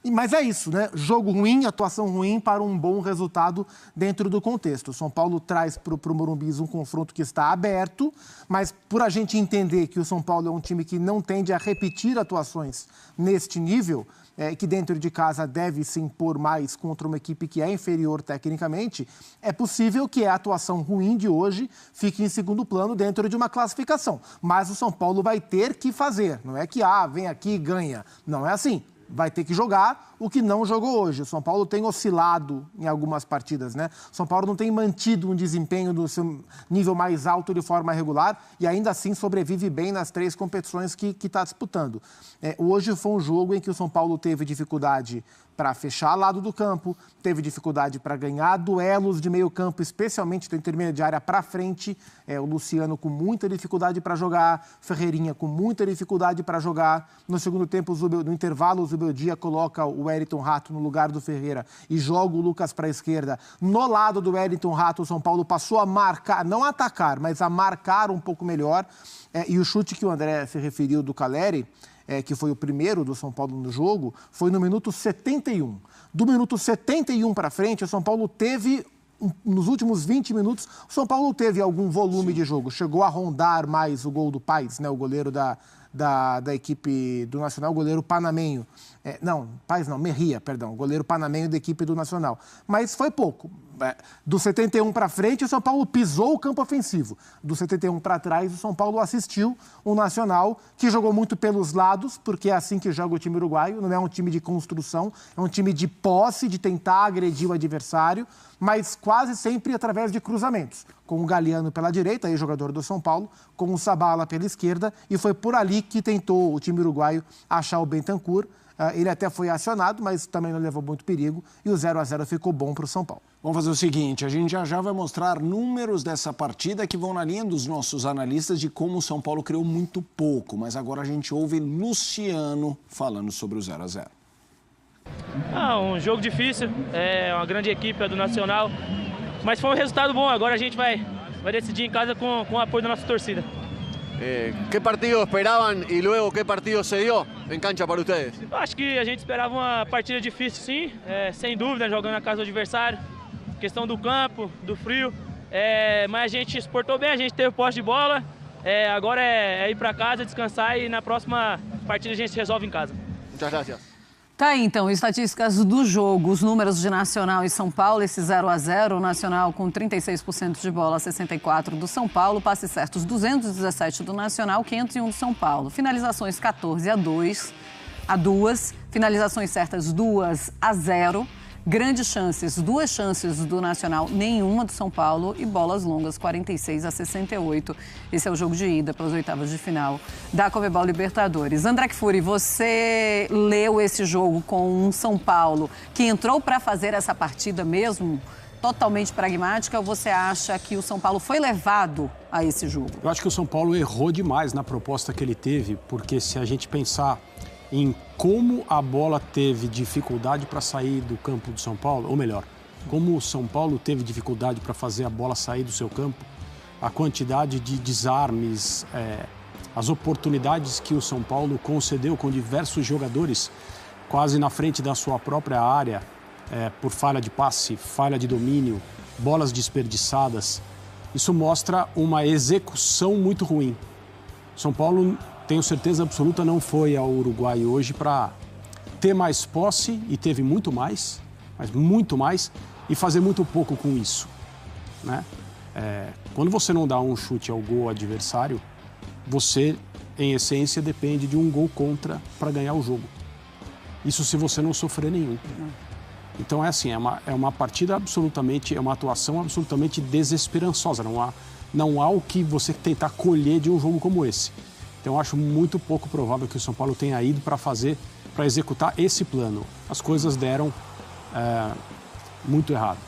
Mas é isso, né? Jogo ruim, atuação ruim para um bom resultado dentro do contexto. O São Paulo traz para o Morumbi um confronto que está aberto, mas por a gente entender que o São Paulo é um time que não tende a repetir atuações neste nível, que dentro de casa deve se impor mais contra uma equipe que é inferior tecnicamente, é possível que a atuação ruim de hoje fique em segundo plano dentro de uma classificação. Mas o São Paulo vai ter que fazer, não é que vem aqui e ganha, não é assim. Vai ter que jogar o que não jogou hoje. O São Paulo tem oscilado em algumas partidas, né? O São Paulo não tem mantido um desempenho do seu nível mais alto de forma regular e ainda assim sobrevive bem nas 3 competições que está disputando. Hoje foi um jogo em que o São Paulo teve dificuldade para fechar lado do campo, teve dificuldade para ganhar duelos de meio campo, especialmente da intermediária para frente. O Luciano com muita dificuldade para jogar, Ferreirinha com muita dificuldade para jogar. No segundo tempo, no intervalo, o Zubeldia coloca o Wellington Rato no lugar do Ferreira e joga o Lucas para a esquerda. No lado do Wellington Rato, o São Paulo passou a marcar, não a atacar, mas a marcar um pouco melhor. E o chute que o André se referiu do Calleri, que foi o primeiro do São Paulo no jogo, foi no minuto 71. Do minuto 71 para frente, o São Paulo teve, nos últimos 20 minutos, o São Paulo teve algum volume de jogo. Chegou a rondar mais o gol do Paes, né, o goleiro da equipe do Nacional, o goleiro panamenho. Merria, perdão, o goleiro panamenho da equipe do Nacional. Mas foi pouco. Do 71 para frente, o São Paulo pisou o campo ofensivo. Do 71 para trás, o São Paulo assistiu o Nacional, que jogou muito pelos lados, porque é assim que joga o time uruguaio. Não é um time de construção, é um time de posse, de tentar agredir o adversário, mas quase sempre através de cruzamentos. Com o Galeano pela direita, aí jogador do São Paulo, com o Sabala pela esquerda, e foi por ali que tentou o time uruguaio achar o Bentancur. Ele até foi acionado, mas também não levou muito perigo, e o 0-0 ficou bom para o São Paulo. Vamos fazer o seguinte, a gente já vai mostrar números dessa partida que vão na linha dos nossos analistas de como o São Paulo criou muito pouco, mas agora a gente ouve Luciano falando sobre o 0-0. Um jogo difícil, é uma grande equipe do Nacional, mas foi um resultado bom. Agora a gente vai decidir em casa com o apoio da nossa torcida. ¿Qué partido esperaban y luego qué partido se dio en cancha para ustedes? Eu acho que a gente esperava uma partida difícil, sim, sem dúvida, jogando na casa do adversário. Questão do campo, do frio, mas a gente exportou bem, a gente teve posse de bola. Agora é ir para casa, descansar e na próxima partida a gente resolve em casa. Muchas gracias. Tá aí, então, estatísticas do jogo, os números de Nacional e São Paulo, esse 0-0, o Nacional com 36% de bola, 64% do São Paulo, passes certos 217 do Nacional, 501 do São Paulo. Finalizações 14-2, finalizações certas 2-0, grandes chances, 2 chances do Nacional, nenhuma do São Paulo e bolas longas 46-68. Esse é o jogo de ida para as oitavas de final da Conmebol Libertadores. André Kfouri, você leu esse jogo com um São Paulo que entrou para fazer essa partida mesmo totalmente pragmática, ou você acha que o São Paulo foi levado a esse jogo? Eu acho que o São Paulo errou demais na proposta que ele teve, porque se a gente pensar em como a bola teve dificuldade para sair do campo do São Paulo, ou melhor, como o São Paulo teve dificuldade para fazer a bola sair do seu campo, a quantidade de desarmes, as oportunidades que o São Paulo concedeu com diversos jogadores quase na frente da sua própria área, por falha de passe, falha de domínio, bolas desperdiçadas, isso mostra uma execução muito ruim. São Paulo, tenho certeza absoluta, não foi ao Uruguai hoje para ter mais posse, e teve muito mais, mas muito mais, e fazer muito pouco com isso, né? Quando você não dá um chute ao gol adversário, você, em essência, depende de um gol contra para ganhar o jogo. Isso se você não sofrer nenhum. Então é assim, é uma partida absolutamente, é uma atuação absolutamente desesperançosa. Não há o que você tentar colher de um jogo como esse. Então, eu acho muito pouco provável que o São Paulo tenha ido para executar esse plano. As coisas deram muito errado.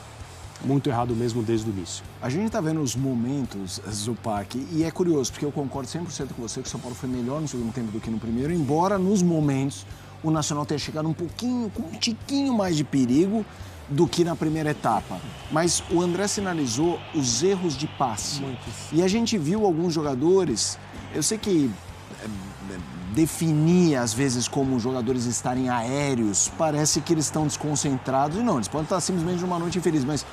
Muito errado mesmo desde o início. A gente está vendo os momentos, Zupac, e é curioso, porque eu concordo 100% com você que o São Paulo foi melhor no segundo tempo do que no primeiro, embora nos momentos o Nacional tenha chegado um pouquinho, com um tiquinho mais de perigo do que na primeira etapa. Mas o André sinalizou os erros de passe. Muitos. E a gente viu alguns jogadores, eu sei que definir, às vezes, como os jogadores estarem aéreos, parece que eles estão desconcentrados. E não, eles podem estar simplesmente numa noite infeliz, mas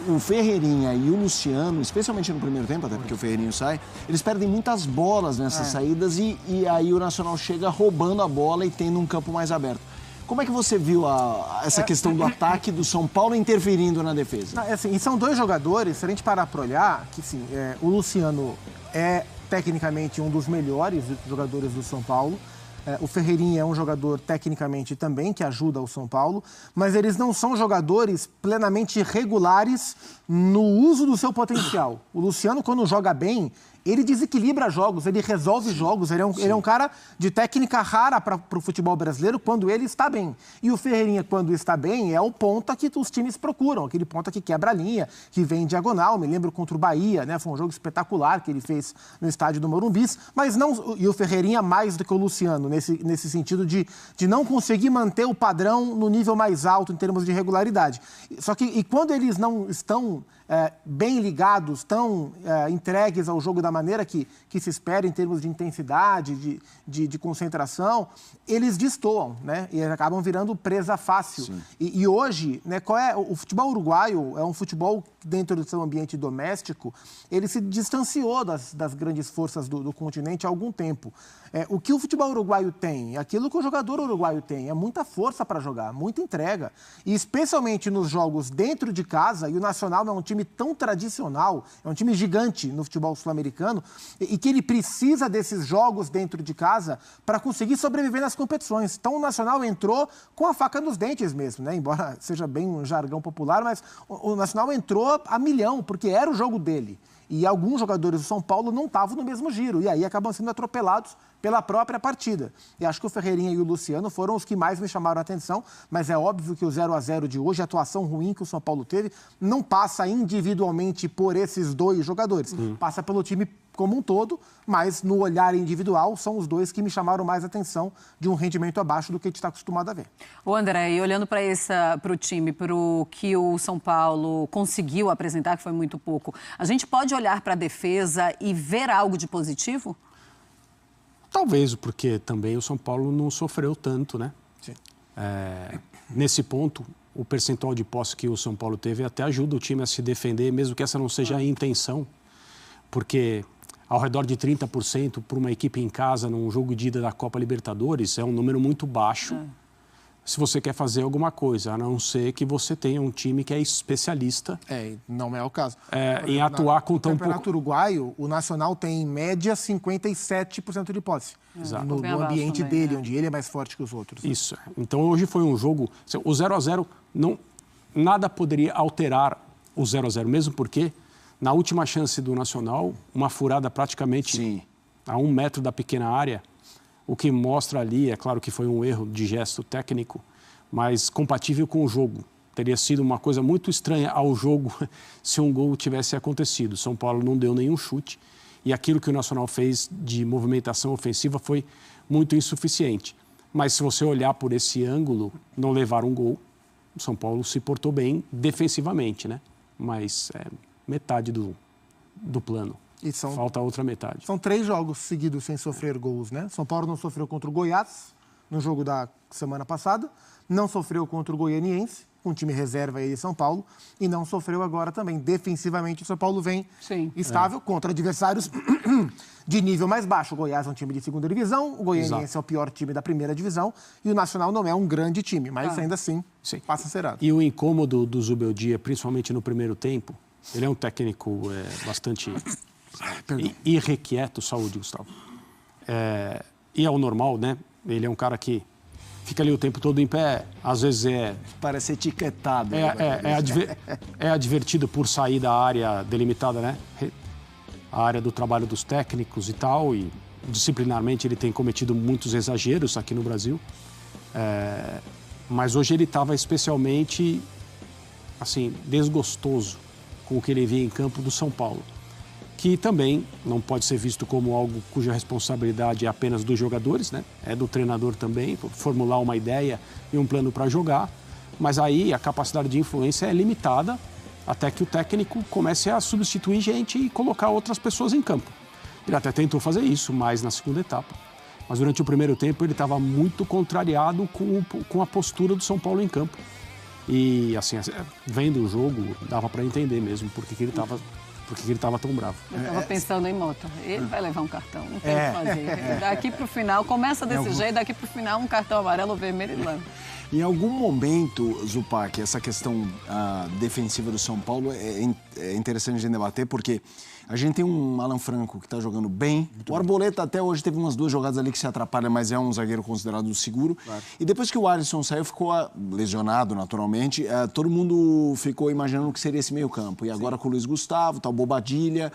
o Ferreirinha e o Luciano, especialmente no primeiro tempo, até porque o Ferreirinho sai, eles perdem muitas bolas nessas saídas e aí o Nacional chega roubando a bola e tendo um campo mais aberto. Como é que você viu essa questão do ataque do São Paulo interferindo na defesa? Assim, e são dois jogadores, se a gente parar para olhar, que sim, o Luciano é tecnicamente um dos melhores jogadores do São Paulo. O Ferreirinha é um jogador tecnicamente também que ajuda o São Paulo, mas eles não são jogadores plenamente regulares no uso do seu potencial. O Luciano, quando joga bem, ele desequilibra jogos, ele resolve jogos, ele é um cara de técnica rara para o futebol brasileiro quando ele está bem. E o Ferreirinha, quando está bem, é o ponta que os times procuram, aquele ponta que quebra a linha, que vem em diagonal. Me lembro contra o Bahia, né? Foi um jogo espetacular que ele fez no estádio do Morumbi, mas não. E o Ferreirinha mais do que o Luciano, nesse sentido de não conseguir manter o padrão no nível mais alto em termos de regularidade. Só que quando eles não estão bem ligados, tão entregues ao jogo da maneira que se espera em termos de intensidade, de concentração, eles destoam, né? E acabam virando presa fácil. E hoje, né, o futebol uruguaio é um futebol dentro do seu ambiente doméstico, ele se distanciou das grandes forças do continente há algum tempo. O que o futebol uruguaio tem, aquilo que o jogador uruguaio tem, é muita força para jogar, muita entrega. E especialmente nos jogos dentro de casa, e o Nacional é um time tão tradicional, é um time gigante no futebol sul-americano, e que ele precisa desses jogos dentro de casa para conseguir sobreviver nas competições. Então o Nacional entrou com a faca nos dentes mesmo, né? Embora seja bem um jargão popular, mas o Nacional entrou a milhão, porque era o jogo dele. E alguns jogadores do São Paulo não estavam no mesmo giro, e aí acabam sendo atropelados pela própria partida. E acho que o Ferreirinha e o Luciano foram os que mais me chamaram a atenção, mas é óbvio que o 0-0 de hoje, a atuação ruim que o São Paulo teve, não passa individualmente por esses dois jogadores. Passa pelo time como um todo, mas no olhar individual são os dois que me chamaram mais atenção de um rendimento abaixo do que a gente está acostumado a ver. Ô André, e olhando para o time, para o que o São Paulo conseguiu apresentar, que foi muito pouco, a gente pode olhar para a defesa e ver algo de positivo? Talvez, porque também o São Paulo não sofreu tanto, né? Sim. Nesse ponto, o percentual de posse que o São Paulo teve até ajuda o time a se defender, mesmo que essa não seja a intenção, porque ao redor de 30% para uma equipe em casa num jogo de ida da Copa Libertadores é um número muito baixo. Se você quer fazer alguma coisa, a não ser que você tenha um time que é especialista. Não é o caso. Em atuar com tão pouco. No Campeonato Uruguaio, o Nacional tem, em média, 57% de posse. Exato. No ambiente também, dele, onde ele é mais forte que os outros. Isso. Então, hoje foi um jogo... O 0-0, nada poderia alterar o 0-0, mesmo porque, na última chance do Nacional, uma furada praticamente a 1 metro da pequena área, o que mostra ali, é claro que foi um erro de gesto técnico, mas compatível com o jogo. Teria sido uma coisa muito estranha ao jogo se um gol tivesse acontecido. São Paulo não deu nenhum chute e aquilo que o Nacional fez de movimentação ofensiva foi muito insuficiente. Mas se você olhar por esse ângulo, não levar um gol, o São Paulo se portou bem defensivamente, né? Mas metade do plano. Falta a outra metade. São 3 jogos seguidos sem sofrer gols, né? São Paulo não sofreu contra o Goiás, no jogo da semana passada, não sofreu contra o Goianiense, com o time reserva aí de São Paulo, e não sofreu agora também. Defensivamente, o São Paulo vem estável contra adversários de nível mais baixo. O Goiás é um time de 2ª divisão, o Goianiense é o pior time da 1ª divisão, e o Nacional não é um grande time, mas ainda assim passa cerado. E o incômodo do Zubeldia, principalmente no primeiro tempo, ele é um técnico bastante... irrequieto, saúde, Gustavo. E é o normal, né? Ele é um cara que fica ali o tempo todo em pé, às vezes parece etiquetado. É advertido por sair da área delimitada, né? A área do trabalho dos técnicos e tal, e disciplinarmente ele tem cometido muitos exageros aqui no Brasil. Mas hoje ele estava especialmente, assim, desgostoso com o que ele via em campo do São Paulo, que também não pode ser visto como algo cuja responsabilidade é apenas dos jogadores, né? É do treinador também, formular uma ideia e um plano para jogar, mas aí a capacidade de influência é limitada até que o técnico comece a substituir gente e colocar outras pessoas em campo. Ele até tentou fazer isso, mas na segunda etapa. Mas durante o primeiro tempo ele estava muito contrariado com a postura do São Paulo em campo. E assim, vendo o jogo, dava para entender mesmo por que ele estava tão bravo. Eu estava pensando em Mota. Ele vai levar um cartão, não tem o que fazer. Daqui para o final, começa desse jeito, daqui para o final um cartão amarelo ou vermelho e leva. Em algum momento, Zupac, essa questão defensiva do São Paulo é interessante a gente debater, porque a gente tem um Alan Franco que está jogando bem. O Arboleta até hoje teve umas 2 jogadas ali que se atrapalha, mas é um zagueiro considerado seguro. Claro. E depois que o Alisson saiu, ficou lesionado naturalmente, todo mundo ficou imaginando o que seria esse meio campo. E agora com o Luiz Gustavo, tá o Bobadilha.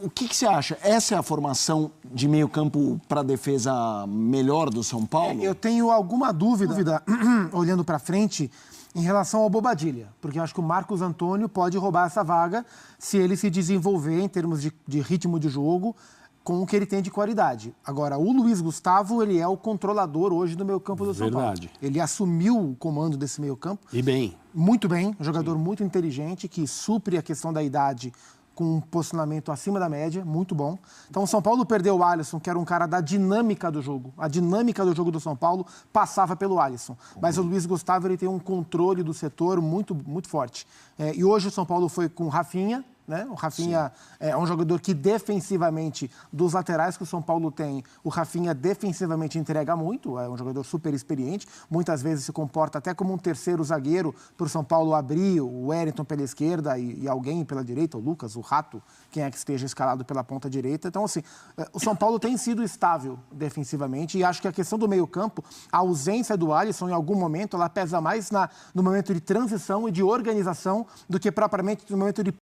O que você acha? Essa é a formação de meio campo para a defesa melhor do São Paulo? Eu tenho alguma dúvida, olhando para frente, em relação ao Bobadilha. Porque eu acho que o Marcos Antônio pode roubar essa vaga se ele se desenvolver em termos de ritmo de jogo com o que ele tem de qualidade. Agora, o Luiz Gustavo, ele é o controlador hoje do meio campo do São Paulo. Ele assumiu o comando desse meio campo. E bem. Muito bem, um jogador muito inteligente, que supre a questão da idade com um posicionamento acima da média, muito bom. Então, o São Paulo perdeu o Alisson, que era um cara da dinâmica do jogo. A dinâmica do jogo do São Paulo passava pelo Alisson. Mas o Luiz Gustavo, ele tem um controle do setor muito, muito forte. E hoje o São Paulo foi com o Rafinha, né? O Rafinha é um jogador que defensivamente, dos laterais que o São Paulo tem, o Rafinha defensivamente entrega muito, é um jogador super experiente, muitas vezes se comporta até como um terceiro zagueiro para o São Paulo abrir o Wellington pela esquerda e alguém pela direita, o Lucas, o Rato, quem é que esteja escalado pela ponta direita. Então, assim, o São Paulo tem sido estável defensivamente e acho que a questão do meio-campo, a ausência do Alisson, em algum momento, ela pesa mais no momento de transição e de organização do que propriamente no momento de